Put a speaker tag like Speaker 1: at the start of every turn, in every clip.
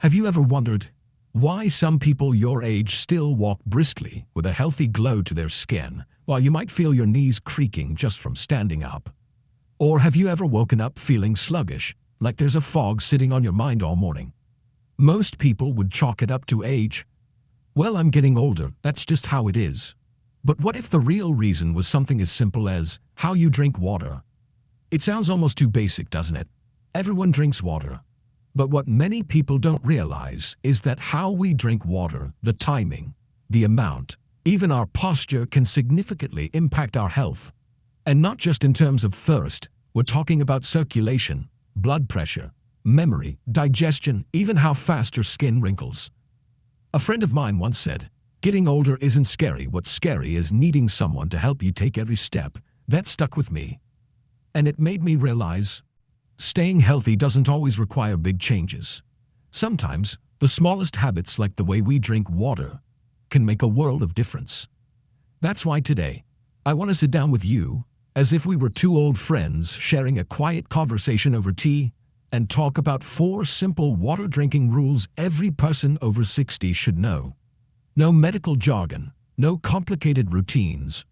Speaker 1: Have you ever wondered why some people your age still walk briskly with a healthy glow to their skin, while you might feel your knees creaking just from standing up? Or have you ever woken up feeling sluggish, like there's a fog sitting on your mind all morning? Most people would chalk it up to age. Well, I'm getting older, that's just how it is. But what if the real reason was something as simple as how you drink water? It sounds almost too basic, doesn't it? Everyone drinks water. But what many people don't realize is that how we drink water, the timing, the amount, even our posture can significantly impact our health. And not just in terms of thirst, we're talking about circulation, blood pressure, memory, digestion, even how fast your skin wrinkles. A friend of mine once said, "Getting older isn't scary. What's scary is needing someone to help you take every step." That stuck with me. And it made me realize staying healthy doesn't always require big changes. Sometimes, the smallest habits like the way we drink water can make a world of difference. That's why today, I want to sit down with you, as if we were two old friends sharing a quiet conversation over tea, and talk about 4 simple water drinking rules every person over 60 should know. No medical jargon, no complicated routines,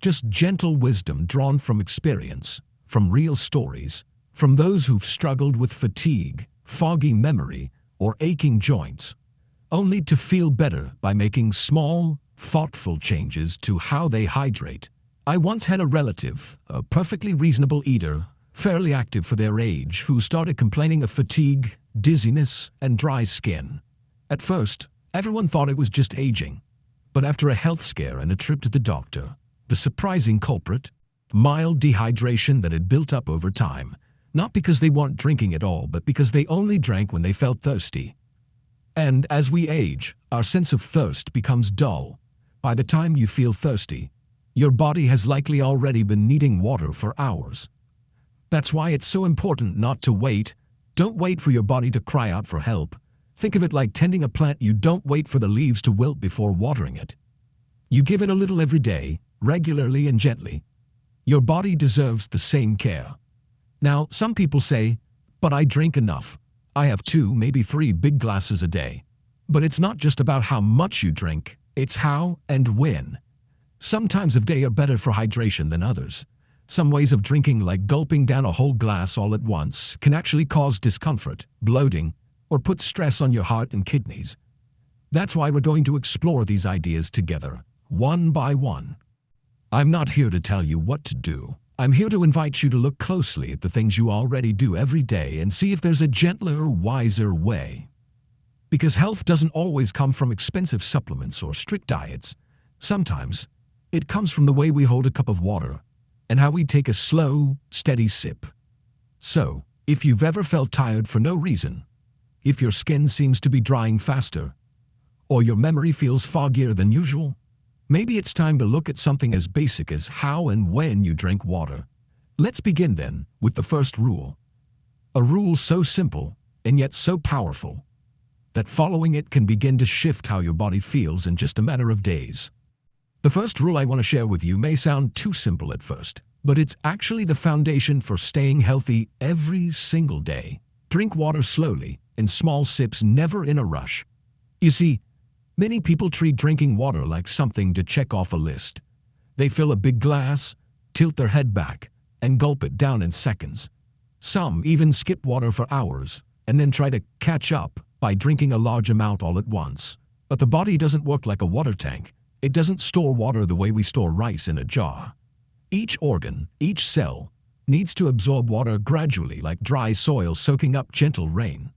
Speaker 1: just gentle wisdom drawn from experience, from real stories, from those who've struggled with fatigue, foggy memory, or aching joints, only to feel better by making small, thoughtful changes to how they hydrate. I once had a relative, a perfectly reasonable eater, fairly active for their age, who started complaining of fatigue, dizziness, and dry skin. At first, everyone thought it was just aging. But after a health scare and a trip to the doctor, the surprising culprit, mild dehydration that had built up over time, not because they weren't drinking at all, but because they only drank when they felt thirsty. And as we age, our sense of thirst becomes dull. By the time you feel thirsty, your body has likely already been needing water for hours. That's why it's so important not to wait. Don't wait for your body to cry out for help. Think of it like tending a plant. You don't wait for the leaves to wilt before watering it. You give it a little every day, regularly and gently. Your body deserves the same care. Now, some people say, "But I drink enough. I have 2, maybe 3 big glasses a day." But it's not just about how much you drink, it's how and when. Some times of day are better for hydration than others. Some ways of drinking, like gulping down a whole glass all at once, can actually cause discomfort, bloating, or put stress on your heart and kidneys. That's why we're going to explore these ideas together, one by one. I'm not here to tell you what to do. I'm here to invite you to look closely at the things you already do every day and see if there's a gentler, wiser way. Because health doesn't always come from expensive supplements or strict diets. Sometimes, it comes from the way we hold a cup of water and how we take a slow, steady sip. So, if you've ever felt tired for no reason, if your skin seems to be drying faster, or your memory feels foggier than usual, maybe it's time to look at something as basic as how and when you drink water. Let's begin then with the first rule. A rule so simple and yet so powerful that following it can begin to shift how your body feels in just a matter of days. The first rule I want to share with you may sound too simple at first, but it's actually the foundation for staying healthy every single day. Drink water slowly, in small sips, never in a rush. You see, many people treat drinking water like something to check off a list. They fill a big glass, tilt their head back, and gulp it down in seconds. Some even skip water for hours, and then try to catch up by drinking a large amount all at once. But the body doesn't work like a water tank. It doesn't store water the way we store rice in a jar. Each organ, each cell, needs to absorb water gradually, like dry soil soaking up gentle rain.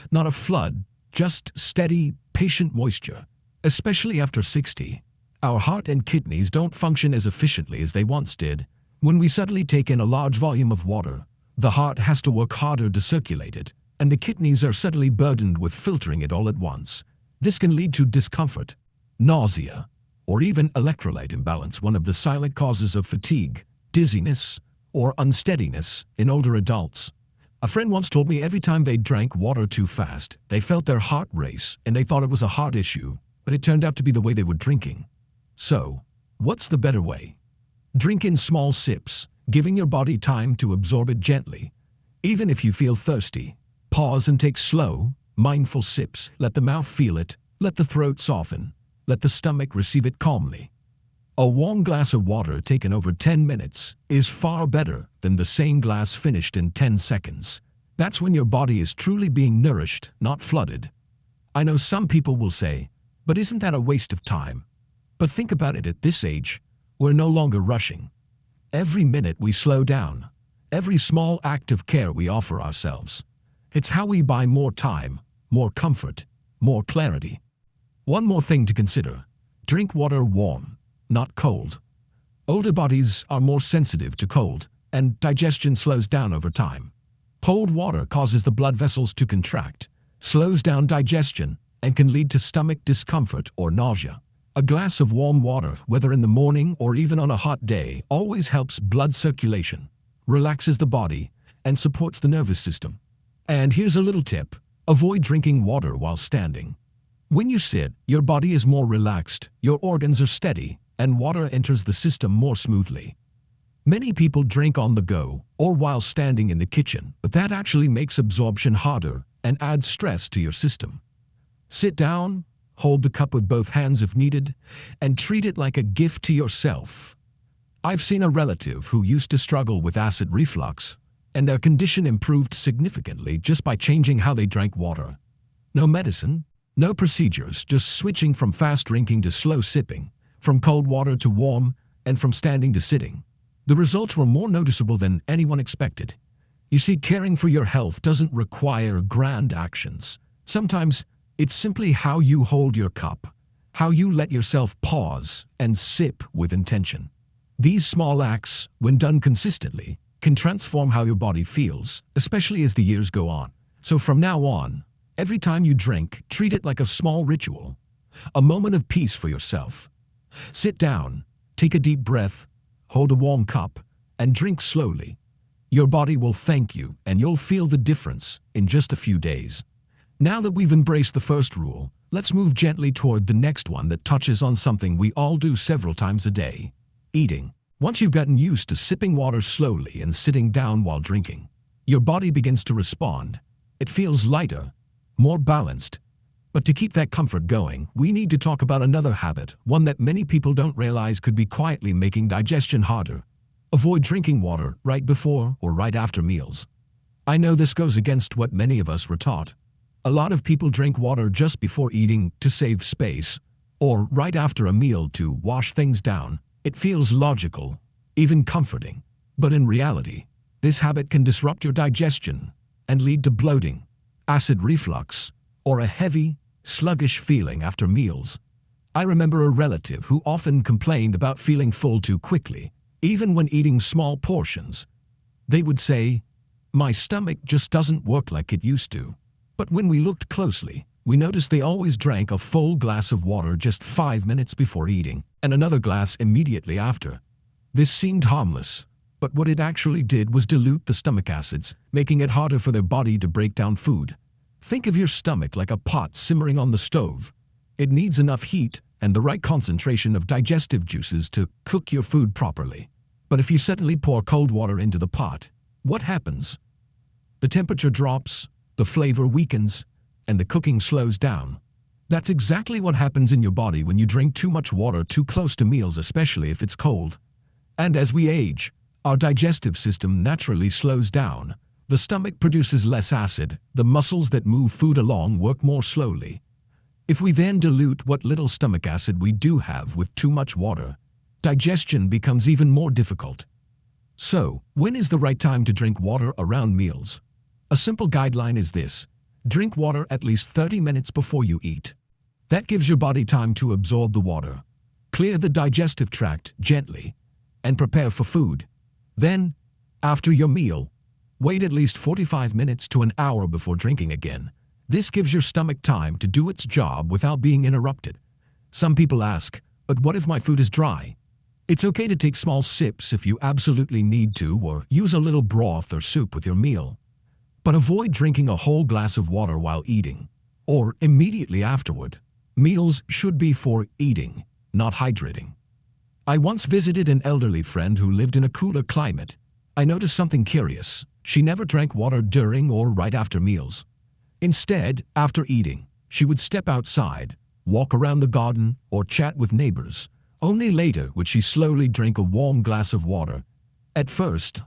Speaker 1: Not a flood, just steady, patient moisture. Especially after 60, our heart and kidneys don't function as efficiently as they once did. When we suddenly take in a large volume of water, the heart has to work harder to circulate it, and the kidneys are suddenly burdened with filtering it all at once. This can lead to discomfort, nausea, or even electrolyte imbalance, one of the silent causes of fatigue, dizziness, or unsteadiness in older adults. A friend once told me every time they drank water too fast, they felt their heart race and they thought it was a heart issue, but it turned out to be the way they were drinking. So, what's the better way? Drink in small sips, giving your body time to absorb it gently. Even if you feel thirsty, pause and take slow, Mindful sips, let the mouth feel it, let the throat soften, let the stomach receive it calmly. A warm glass of water taken over 10 minutes is far better than the same glass finished in 10 seconds. That's when your body is truly being nourished, not flooded. I know some people will say, but isn't that a waste of time? But think about it, at this age, we're no longer rushing. Every minute we slow down, every small act of care we offer ourselves. It's how we buy more time, more comfort, more clarity. One more thing to consider. Drink water warm, not cold. Older bodies are more sensitive to cold, and digestion slows down over time. Cold water causes the blood vessels to contract, slows down digestion, and can lead to stomach discomfort or nausea. A glass of warm water, whether in the morning or even on a hot day, always helps blood circulation, relaxes the body, and supports the nervous system. And here's a little tip. Avoid drinking water while standing. When you sit, your body is more relaxed, your organs are steady, and water enters the system more smoothly. Many people drink on the go or while standing in the kitchen, but that actually makes absorption harder and adds stress to your system. Sit down, hold the cup with both hands if needed, and treat it like a gift to yourself. I've seen a relative who used to struggle with acid reflux, and their condition improved significantly just by changing how they drank water. No medicine, no procedures, just switching from fast drinking to slow sipping, from cold water to warm, and from standing to sitting. The results were more noticeable than anyone expected. You see, caring for your health doesn't require grand actions. Sometimes it's simply how you hold your cup, how you let yourself pause and sip with intention. These small acts, when done consistently, can transform how your body feels, especially as the years go on. So from now on, every time you drink, treat it like a small ritual, a moment of peace for yourself. Sit down, take a deep breath, hold a warm cup, and drink slowly. Your body will thank you, and you'll feel the difference in just a few days. Now that we've embraced the first rule, let's move gently toward the next one that touches on something we all do several times a day: eating. Once you've gotten used to sipping water slowly and sitting down while drinking, your body begins to respond. It feels lighter, more balanced. But to keep that comfort going, we need to talk about another habit, one that many people don't realize could be quietly making digestion harder. Avoid drinking water right before or right after meals. I know this goes against what many of us were taught. A lot of people drink water just before eating to save space, or right after a meal to wash things down. It feels logical, even comforting. But in reality, this habit can disrupt your digestion and lead to bloating, acid reflux, or a heavy, sluggish feeling after meals. I remember a relative who often complained about feeling full too quickly, even when eating small portions. They would say, "My stomach just doesn't work like it used to." But when we looked closely, we noticed they always drank a full glass of water just 5 minutes before eating, and another glass immediately after. This seemed harmless, but what it actually did was dilute the stomach acids, making it harder for their body to break down food. Think of your stomach like a pot simmering on the stove. It needs enough heat and the right concentration of digestive juices to cook your food properly. But if you suddenly pour cold water into the pot, what happens? The temperature drops, the flavor weakens, and the cooking slows down. That's exactly what happens in your body when you drink too much water too close to meals, especially if it's cold. And as we age, our digestive system naturally slows down. The stomach produces less acid, the muscles that move food along work more slowly. If we then dilute what little stomach acid we do have with too much water, digestion becomes even more difficult. So, when is the right time to drink water around meals? A simple guideline is this: drink water at least 30 minutes before you eat. That gives your body time to absorb the water, clear the digestive tract gently, and prepare for food. Then, after your meal, wait at least 45 minutes to an hour before drinking again. This gives your stomach time to do its job without being interrupted. Some people ask, "But what if my food is dry?" It's okay to take small sips if you absolutely need to, or use a little broth or soup with your meal. But avoid drinking a whole glass of water while eating, or immediately afterward. Meals should be for eating, not hydrating. I once visited an elderly friend who lived in a cooler climate. I noticed something curious. She never drank water during or right after meals. Instead, after eating, she would step outside, walk around the garden, or chat with neighbors. Only later would she slowly drink a warm glass of water. At first,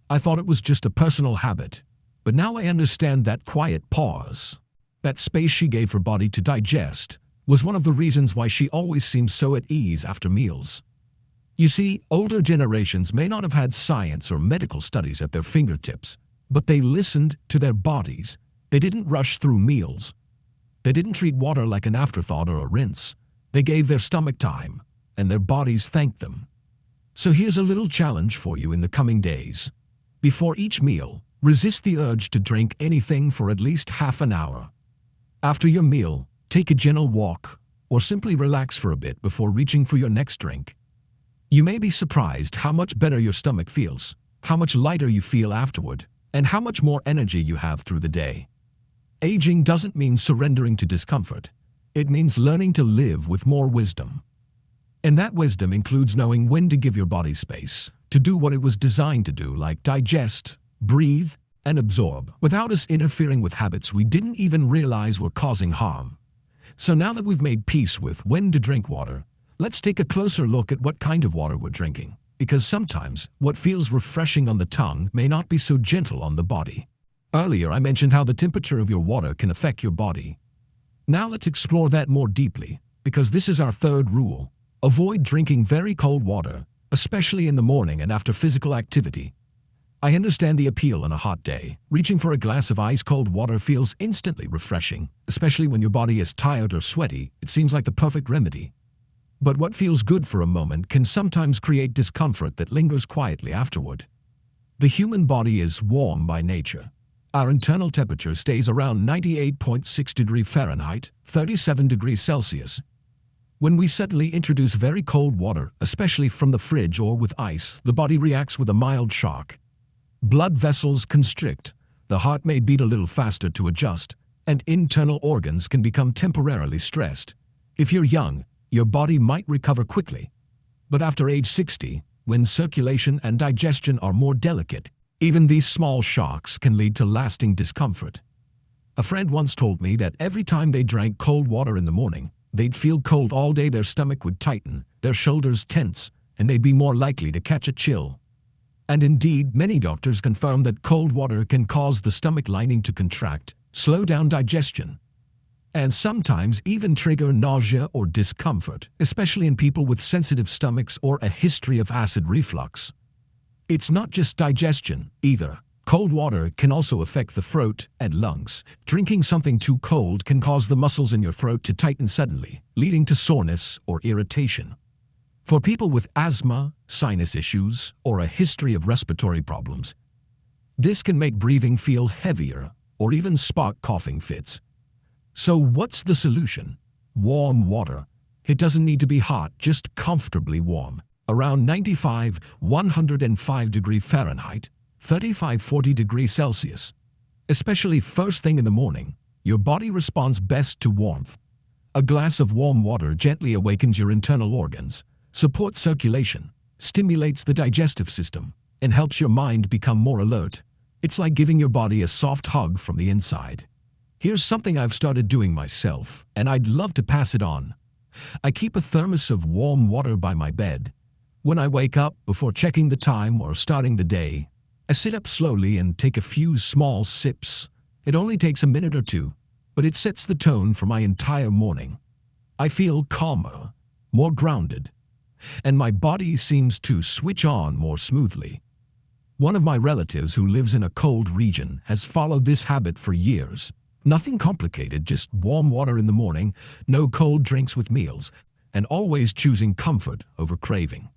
Speaker 1: I thought it was just a personal habit, but now I understand that quiet pause, that space she gave her body to digest, was one of the reasons why she always seemed so at ease after meals. You see, older generations may not have had science or medical studies at their fingertips, but they listened to their bodies. They didn't rush through meals. They didn't treat water like an afterthought or a rinse. They gave their stomach time, and their bodies thanked them. So here's a little challenge for you in the coming days. Before each meal, resist the urge to drink anything for at least half an hour. After your meal, take a gentle walk, or simply relax for a bit before reaching for your next drink. You may be surprised how much better your stomach feels, how much lighter you feel afterward, and how much more energy you have through the day. Aging doesn't mean surrendering to discomfort. It means learning to live with more wisdom. And that wisdom includes knowing when to give your body space to do what it was designed to do, like digest, breathe, and absorb, without us interfering with habits we didn't even realize were causing harm. So now that we've made peace with when to drink water, let's take a closer look at what kind of water we're drinking, because sometimes what feels refreshing on the tongue may not be so gentle on the body. Earlier, I mentioned how the temperature of your water can affect your body. Now let's explore that more deeply, because this is our third rule. Avoid drinking very cold water, especially in the morning and after physical activity. I understand the appeal on a hot day. Reaching for a glass of ice-cold water feels instantly refreshing, especially when your body is tired or sweaty. It seems like the perfect remedy. But what feels good for a moment can sometimes create discomfort that lingers quietly afterward. The human body is warm by nature. Our internal temperature stays around 98.6 degrees Fahrenheit, 37 degrees Celsius. When we suddenly introduce very cold water, especially from the fridge or with ice, the body reacts with a mild shock. Blood vessels constrict, the heart may beat a little faster to adjust, and internal organs can become temporarily stressed. If you're young, your body might recover quickly. But after age 60, when circulation and digestion are more delicate, even these small shocks can lead to lasting discomfort. A friend once told me that every time they drank cold water in the morning, they'd feel cold all day. Their stomach would tighten, their shoulders tense, and they'd be more likely to catch a chill. And indeed, many doctors confirm that cold water can cause the stomach lining to contract, slow down digestion, and sometimes even trigger nausea or discomfort, especially in people with sensitive stomachs or a history of acid reflux. It's not just digestion, either. Cold water can also affect the throat and lungs. Drinking something too cold can cause the muscles in your throat to tighten suddenly, leading to soreness or irritation. For people with asthma, sinus issues, or a history of respiratory problems, this can make breathing feel heavier or even spark coughing fits. So what's the solution? Warm water. It doesn't need to be hot, just comfortably warm. Around 95-105 degrees Fahrenheit, 35-40 degrees Celsius. Especially first thing in the morning, your body responds best to warmth. A glass of warm water gently awakens your internal organs, supports circulation, stimulates the digestive system, and helps your mind become more alert. It's like giving your body a soft hug from the inside. Here's something I've started doing myself, and I'd love to pass it on. I keep a thermos of warm water by my bed. When I wake up, before checking the time or starting the day, I sit up slowly and take a few small sips. It only takes a minute or two, but it sets the tone for my entire morning. I feel calmer, more grounded, and my body seems to switch on more smoothly. One of my relatives who lives in a cold region has followed this habit for years. Nothing complicated, just warm water in the morning, no cold drinks with meals, and always choosing comfort over craving.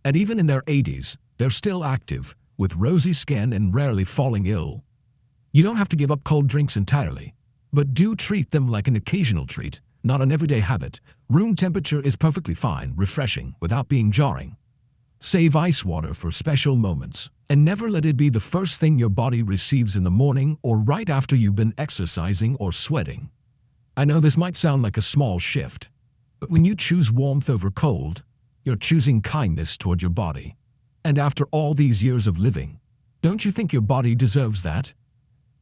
Speaker 1: And even in their 80s, they're still active, with rosy skin and rarely falling ill. You don't have to give up cold drinks entirely, but do treat them like an occasional treat, not an everyday habit. Room temperature is perfectly fine, refreshing, without being jarring. Save ice water for special moments, and never let it be the first thing your body receives in the morning or right after you've been exercising or sweating. I know this might sound like a small shift, but when you choose warmth over cold, you're choosing kindness toward your body. And after all these years of living, don't you think your body deserves that?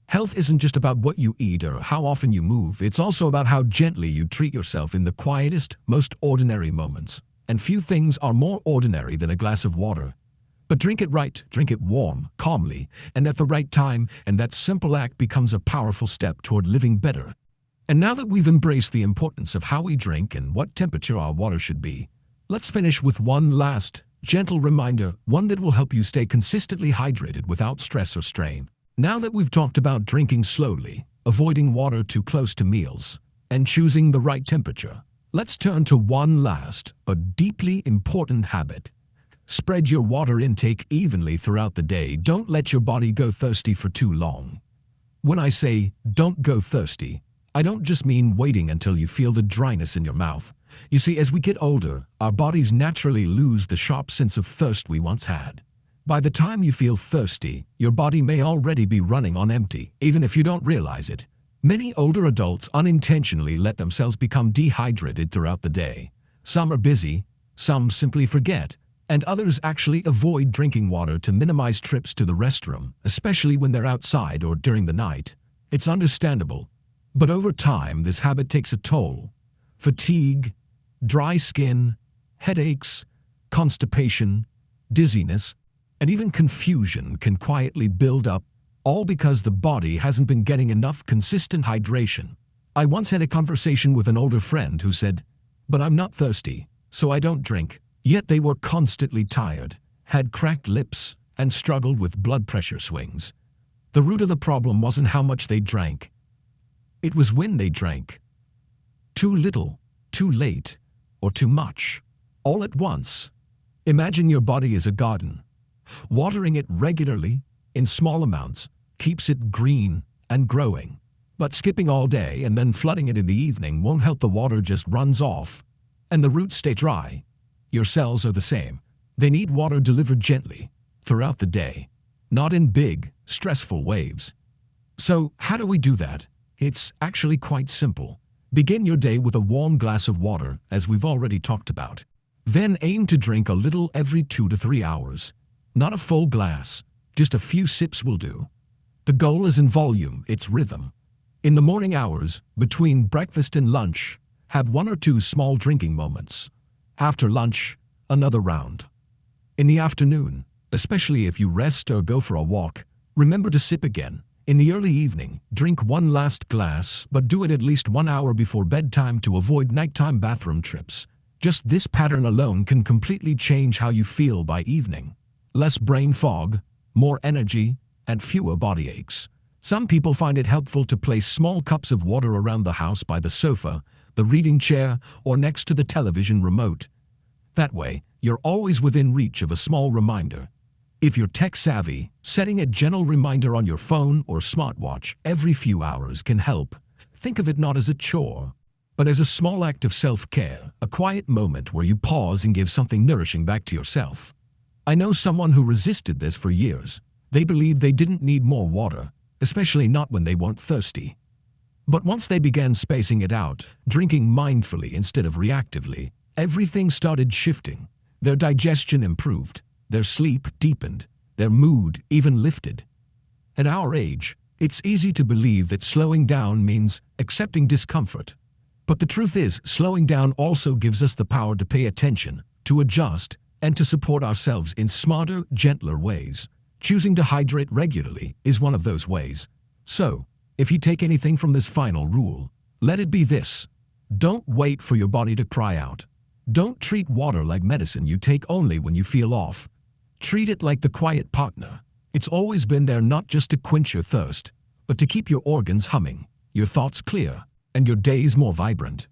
Speaker 1: Health isn't just about what you eat or how often you move, it's also about how gently you treat yourself in the quietest, most ordinary moments. And few things are more ordinary than a glass of water. But drink it right, drink it warm, calmly, and at the right time, and that simple act becomes a powerful step toward living better. And now that we've embraced the importance of how we drink and what temperature our water should be, let's finish with one last, gentle reminder, one that will help you stay consistently hydrated without stress or strain. Now that we've talked about drinking slowly, avoiding water too close to meals, and choosing the right temperature, let's turn to one last, but deeply important habit. Spread your water intake evenly throughout the day. Don't let your body go thirsty for too long. When I say don't go thirsty, I don't just mean waiting until you feel the dryness in your mouth. You see, as we get older, our bodies naturally lose the sharp sense of thirst we once had. By the time you feel thirsty, your body may already be running on empty, even if you don't realize it. Many older adults unintentionally let themselves become dehydrated throughout the day. Some are busy, some simply forget, and others actually avoid drinking water to minimize trips to the restroom, especially when they're outside or during the night. It's understandable. But over time, this habit takes a toll. Fatigue, dry skin, headaches, constipation, dizziness, and even confusion can quietly build up, all because the body hasn't been getting enough consistent hydration. I once had a conversation with an older friend who said, "But I'm not thirsty, so I don't drink." Yet they were constantly tired, had cracked lips, and struggled with blood pressure swings. The root of the problem wasn't how much they drank. It was when they drank. Too little, too late, or too much, all at once. Imagine your body is a garden. Watering it regularly, in small amounts, keeps it green and growing. But skipping all day and then flooding it in the evening won't help. The water just runs off, and the roots stay dry. Your cells are the same. They need water delivered gently, throughout the day, not in big, stressful waves. So, how do we do that? It's actually quite simple. Begin your day with a warm glass of water, as we've already talked about. Then aim to drink a little every 2 to 3 hours. Not a full glass, just a few sips will do. The goal isn't volume, it's rhythm. In the morning hours, between breakfast and lunch, have 1 or 2 small drinking moments. After lunch, another round. In the afternoon, especially if you rest or go for a walk, remember to sip again. In the early evening, drink one last glass, but do it at least 1 hour before bedtime to avoid nighttime bathroom trips. Just this pattern alone can completely change how you feel by evening. Less brain fog, more energy, and fewer body aches. Some people find it helpful to place small cups of water around the house by the sofa, the reading chair, or next to the television remote. That way, you're always within reach of a small reminder. If you're tech-savvy, setting a gentle reminder on your phone or smartwatch every few hours can help. Think of it not as a chore, but as a small act of self-care, a quiet moment where you pause and give something nourishing back to yourself. I know someone who resisted this for years. They believed they didn't need more water, especially not when they weren't thirsty. But once they began spacing it out, drinking mindfully instead of reactively, everything started shifting. Their digestion improved. Their sleep deepened, their mood even lifted. At our age, it's easy to believe that slowing down means accepting discomfort. But the truth is, slowing down also gives us the power to pay attention, to adjust, and to support ourselves in smarter, gentler ways. Choosing to hydrate regularly is one of those ways. So, if you take anything from this final rule, let it be this. Don't wait for your body to cry out. Don't treat water like medicine you take only when you feel off. Treat it like the quiet partner. It's always been there, not just to quench your thirst, but to keep your organs humming, your thoughts clear, and your days more vibrant.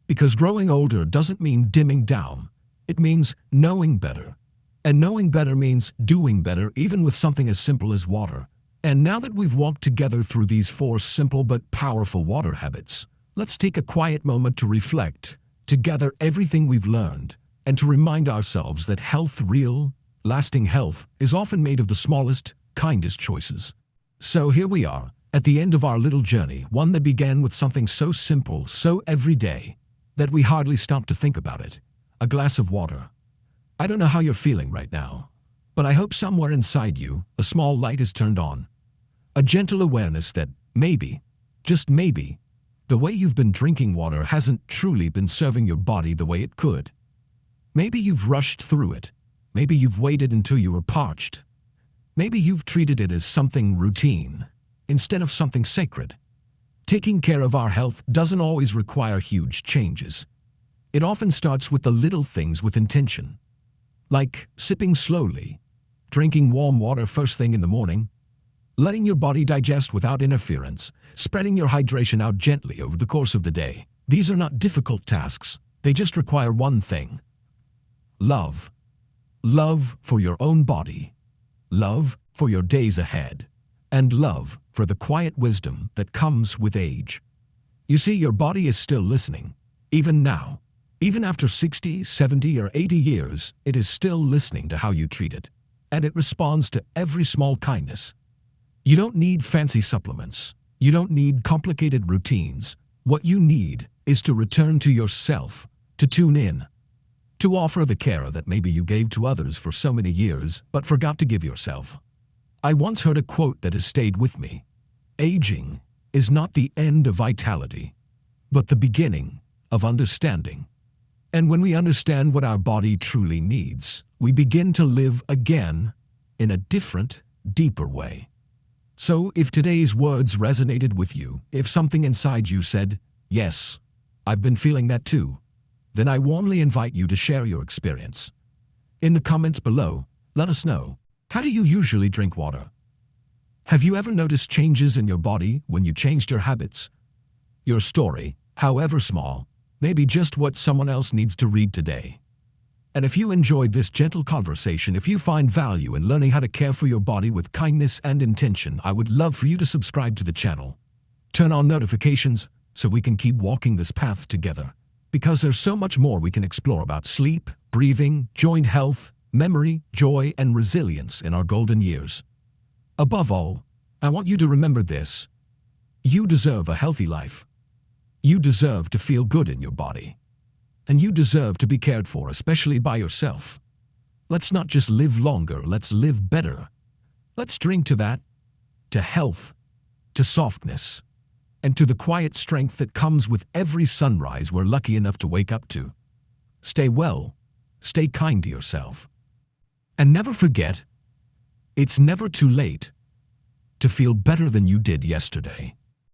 Speaker 1: Because growing older doesn't mean dimming down. It means knowing better. And knowing better means doing better, even with something as simple as water. And now that we've walked together through these 4 simple but powerful water habits, let's take a quiet moment to reflect, to gather everything we've learned, and to remind ourselves that real, lasting health is often made of the smallest, kindest choices. So here we are, at the end of our little journey, one that began with something so simple, so everyday, that we hardly stopped to think about it. A glass of water. I don't know how you're feeling right now, but I hope somewhere inside you, a small light is turned on. A gentle awareness that maybe, just maybe, the way you've been drinking water hasn't truly been serving your body the way it could. Maybe you've rushed through it. Maybe you've waited until you were parched. Maybe you've treated it as something routine instead of something sacred. Taking care of our health doesn't always require huge changes. It often starts with the little things with intention, like sipping slowly, drinking warm water first thing in the morning, letting your body digest without interference, spreading your hydration out gently over the course of the day. These are not difficult tasks. They just require one thing: love. Love for your own body, love for your days ahead, and love for the quiet wisdom that comes with age. You see, your body is still listening, even now. Even after 60, 70, or 80 years, it is still listening to how you treat it, and it responds to every small kindness. You don't need fancy supplements. You don't need complicated routines. What you need is to return to yourself, to tune in, to offer the care that maybe you gave to others for so many years but forgot to give yourself. I once heard a quote that has stayed with me. Aging is not the end of vitality, but the beginning of understanding. And when we understand what our body truly needs, we begin to live again in a different, deeper way. So if today's words resonated with you, if something inside you said, "Yes, I've been feeling that too," then I warmly invite you to share your experience. In the comments below, let us know. How do you usually drink water? Have you ever noticed changes in your body when you changed your habits? Your story, however small, may be just what someone else needs to read today. And if you enjoyed this gentle conversation, if you find value in learning how to care for your body with kindness and intention, I would love for you to subscribe to the channel. Turn on notifications so we can keep walking this path together. Because there's so much more we can explore about sleep, breathing, joint health, memory, joy, and resilience in our golden years. Above all, I want you to remember this: you deserve a healthy life. You deserve to feel good in your body. And you deserve to be cared for, especially by yourself. Let's not just live longer, let's live better. Let's drink to that, to health, to softness, and to the quiet strength that comes with every sunrise we're lucky enough to wake up to. Stay well, stay kind to yourself. And never forget, it's never too late to feel better than you did yesterday.